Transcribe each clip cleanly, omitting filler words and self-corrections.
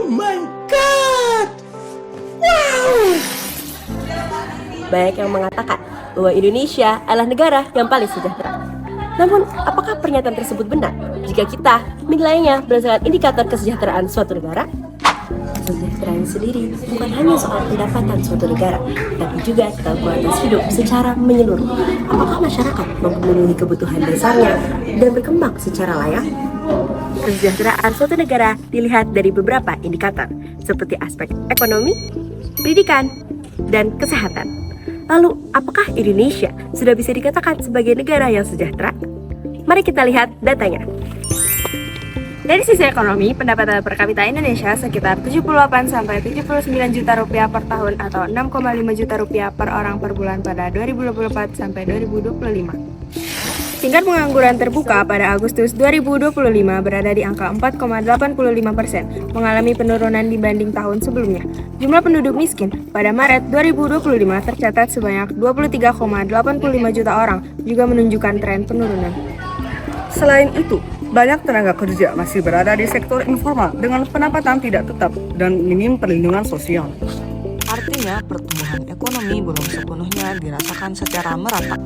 my God! Wow! Banyak yang mengatakan bahwa Indonesia adalah negara yang paling sejahtera. Namun, apakah pernyataan tersebut benar jika kita menilainya berdasarkan indikator kesejahteraan suatu negara? Kesejahteraan sendiri bukan hanya soal pendapatan suatu negara, tapi juga tentang kualitas hidup secara menyeluruh. Apakah masyarakat mampu memenuhi kebutuhan dasarnya dan berkembang secara layak? Kesejahteraan suatu negara dilihat dari beberapa indikator, seperti aspek ekonomi, pendidikan, dan kesehatan. Lalu, apakah Indonesia sudah bisa dikatakan sebagai negara yang sejahtera? Mari kita lihat datanya. Dari sisi ekonomi, pendapatan per kapita Indonesia sekitar 78-79 juta rupiah per tahun atau 6,5 juta rupiah per orang per bulan pada 2024 sampai 2025. Tingkat pengangguran terbuka pada Agustus 2025 berada di angka 4,85%, mengalami penurunan dibanding tahun sebelumnya. Jumlah penduduk miskin pada Maret 2025 tercatat sebanyak 23,85 juta orang, juga menunjukkan tren penurunan. Selain itu, banyak tenaga kerja masih berada di sektor informal dengan pendapatan tidak tetap dan minim perlindungan sosial. Artinya, pertumbuhan ekonomi belum sepenuhnya dirasakan secara merata.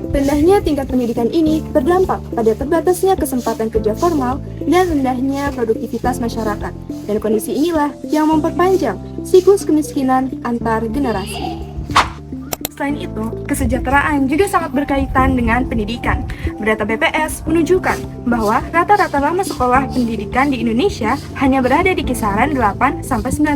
Rendahnya tingkat pendidikan ini berdampak pada terbatasnya kesempatan kerja formal dan rendahnya produktivitas masyarakat. Dan kondisi inilah yang memperpanjang siklus kemiskinan antar generasi. Selain itu, kesejahteraan juga sangat berkaitan dengan pendidikan. Data BPS menunjukkan bahwa rata-rata lama sekolah pendidikan di Indonesia hanya berada di kisaran 8-9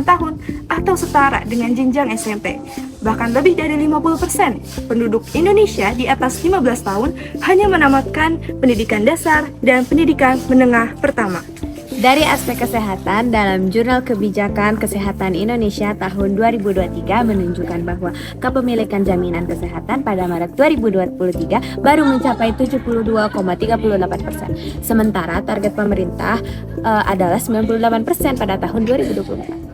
tahun atau setara dengan jenjang SMP. Bahkan lebih dari 50% penduduk Indonesia di atas 15 tahun hanya menamatkan pendidikan dasar dan pendidikan menengah pertama. Dari aspek kesehatan, dalam Jurnal Kebijakan Kesehatan Indonesia tahun 2023 menunjukkan bahwa kepemilikan jaminan kesehatan pada Maret 2023 baru mencapai 72,38%. Sementara target pemerintah adalah 98% pada tahun 2024.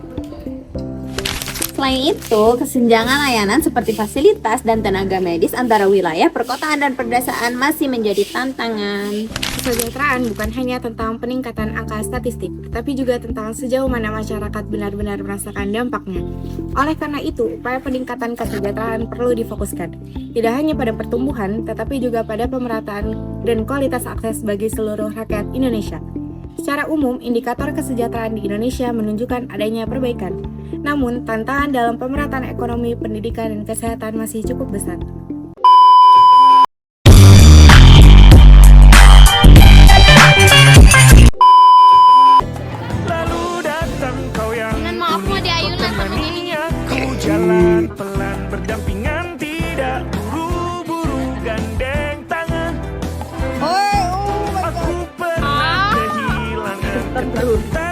Selain itu, kesenjangan layanan seperti fasilitas dan tenaga medis antara wilayah perkotaan dan perdesaan masih menjadi tantangan. Kesejahteraan bukan hanya tentang peningkatan angka statistik, tetapi juga tentang sejauh mana masyarakat benar-benar merasakan dampaknya. Oleh karena itu, upaya peningkatan kesejahteraan perlu difokuskan, tidak hanya pada pertumbuhan, tetapi juga pada pemerataan dan kualitas akses bagi seluruh rakyat Indonesia. Secara umum, indikator kesejahteraan di Indonesia menunjukkan adanya perbaikan. Namun, tantangan dalam pemerataan ekonomi, pendidikan, dan kesehatan masih cukup besar. Lalu datang kau yang Dengan maaf mau di ayunan sama gini. ku jalan pelan berdampingan, tidak buru-buru gandeng tangan. Aku pernah kehilangan ketakutan.